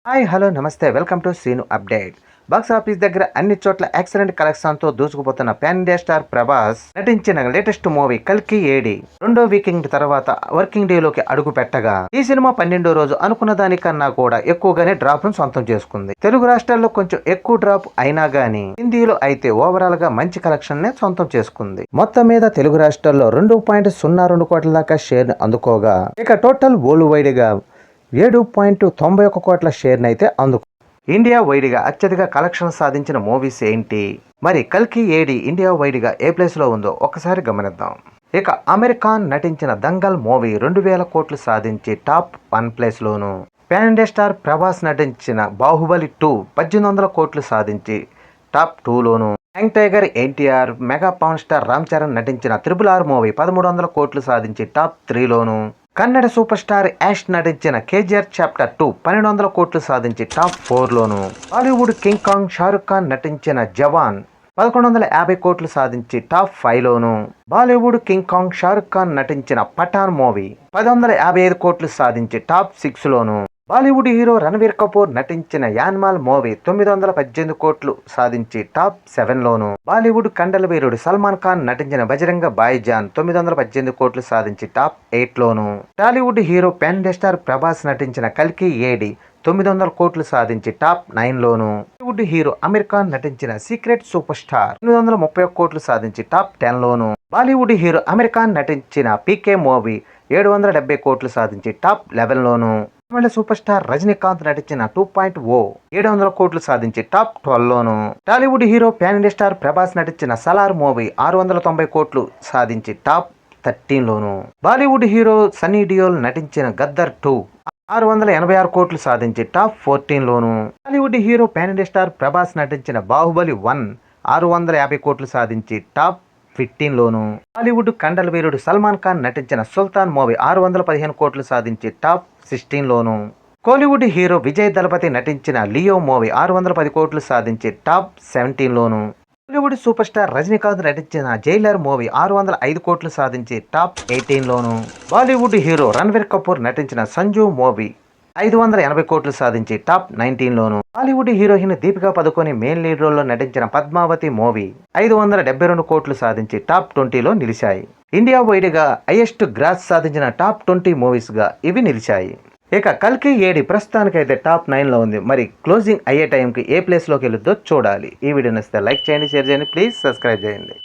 Hi hello నమస్తే welcome to scene update. Box office దగ్గర అన్ని చోట్ల ఎక్సలెంట్ కలెక్షన్తో దూసుకుపోతున్న పాన్ ఇండియా స్టార్ ప్రభాస్ నటించిన లేటెస్ట్ మూవీ కల్కి ఏడి రెండో వీకెండ్ తర్వాత వర్కింగ్ డే లోకి అడుగు పెట్టగా ఈ సినిమా 12వ రోజు అనుకున్న దానికన్నా కూడా ఎక్కువగానే డ్రాప్ ను సొంతం చేసుకుంది. తెలుగు రాష్ట్రాల్లో కొంచెం ఎక్కువ డ్రాప్ అయినా గానీ హిందీలో అయితే ఓవరాల్ గా మంచి కలెక్షన్ నే సొంతం చేసుకుంది. మొత్తం మీద తెలుగు రాష్ట్రాల్లో 2.02 కోట్ల దాకా షేర్ అందుకోగా ఇక టోటల్ వరల్డ్ వైడ్ గా 7.91 కోట్ల షేర్ని అయితే ఇండియా వైడ్గా అత్యధిక కలెక్షన్ సాధించిన మూవీస్ ఏంటి, మరి కల్కి ఏడి ఇండియా వైడ్గా ఏ ప్లేస్లో ఉందో ఒకసారి గమనిద్దాం. ఇక అమెరికాన్ నటించిన దంగల్ మూవీ 2000 కోట్లు సాధించి టాప్ 1 ప్లేస్లోను, పాన్ ఇండియా స్టార్ ప్రభాస్ నటించిన బాహుబలి 2 1800 కోట్లు సాధించి టాప్ 2లోను, young tiger NTR mega power star Ram Charan నటించిన RRR మూవీ 1300 కోట్లు సాధించి టాప్ 3లోను, కన్నడ సూపర్ స్టార్ యాష్ నటించిన కేజీఆర్ చాప్టర్ 2 1200 కోట్లు సాధించి టాప్ 4లోను, Bollywood king Kong Shahrukh Khan నటించిన జవాన్ 1150 కోట్లు సాధించి టాప్ 5లోను, Bollywood king Kong Shahrukh Khan నటించిన పఠాన్ మూవీ 1055 కోట్లు సాధించి టాప్ 6లోను, బాలీవుడ్ హీరో రణవీర్ కపూర్ నటించిన యాన్మాల్ మూవీ 918 కోట్లు సాధించి టాప్ 7లోను, బాలీవుడ్ కండల వీరుడు సల్మాన్ ఖాన్ నటించిన బజరంగ భాయిజాన్ 918 కోట్లు సాధించి టాప్ 8లోను, Tollywood hero pan India star Prabhas నటించిన కల్కి ఏడి 900 కోట్లు సాధించి టాప్ 9లోను, బాలీవుడ్ హీరో అమీర్ ఖాన్ నటించిన సీక్రెట్ సూపర్ స్టార్ 831 కోట్లు సాధించి టాప్ 10లోను, బాలీవుడ్ హీరో అమీర్ ఖాన్ నటించిన పీకే మూవీ 770 కోట్లు సాధించి టాప్ 11లోను, తమిళ సూపర్ స్టార్ రజనీకాంత్ నటించిన 2.0 700 కోట్లు సాధించి టాప్ 12లోను, Tollywood hero pan India star Prabhas నటించిన సలార్ మూవీ 690 కోట్లు సాధించి టాప్ 13లోను, బాలీవుడ్ హీరో సన్నీ డియోల్ నటించిన గద్దర్ 2 686 కోట్లు సాధించి టాప్ 14లోను, Bollywood hero pan India star Prabhas నటించిన బాహుబలి 1 650 కోట్లు సాధించి టాప్ 15లోను, బాలీవుడ్ కండల వీరుడు సల్మాన్ ఖాన్ నటించిన సుల్తాన్ మూవీ 615 కోట్లు సాధించి టాప్ 16లోను, కోలీవుడ్ హీరో విజయ్ దళపతి నటించిన లియో మూవీ 610 కోట్లు సాధించి టాప్ 17లోను, బాలీవుడ్ సూపర్ స్టార్ రజనీకాంత్ నటించిన జైలర్ మూవీ 605 కోట్లు సాధించి టాప్ 18లోను, బాలీవుడ్ హీరో రణవీర్ కపూర్ నటించిన సంజు మూవీ 580 కోట్లు సాధించి టాప్ 19లోను, Bollywood heroine Deepika Padukone main lead రోల్లో నటించిన పద్మావతి మూవీ 572 కోట్లు సాధించి టాప్ 20లో నిలిచాయి. ఇండియా వైడ్గా హైయెస్ట్ గ్రాస్ సాధించిన టాప్ 20 మూవీస్గా ఇవి నిలిచాయి. ఇక కల్కి ఏడి ప్రస్తుతానికైతే టాప్ 9లో ఉంది. మరి క్లోజింగ్ అయ్యే టైంకి ఏ ప్లేస్లోకి వెళ్ళొద్దో చూడాలి. ఈ వీడియో నచ్చితే లైక్ చేయండి, షేర్ చేయండి, ప్లీజ్ సబ్స్క్రైబ్ చేయండి.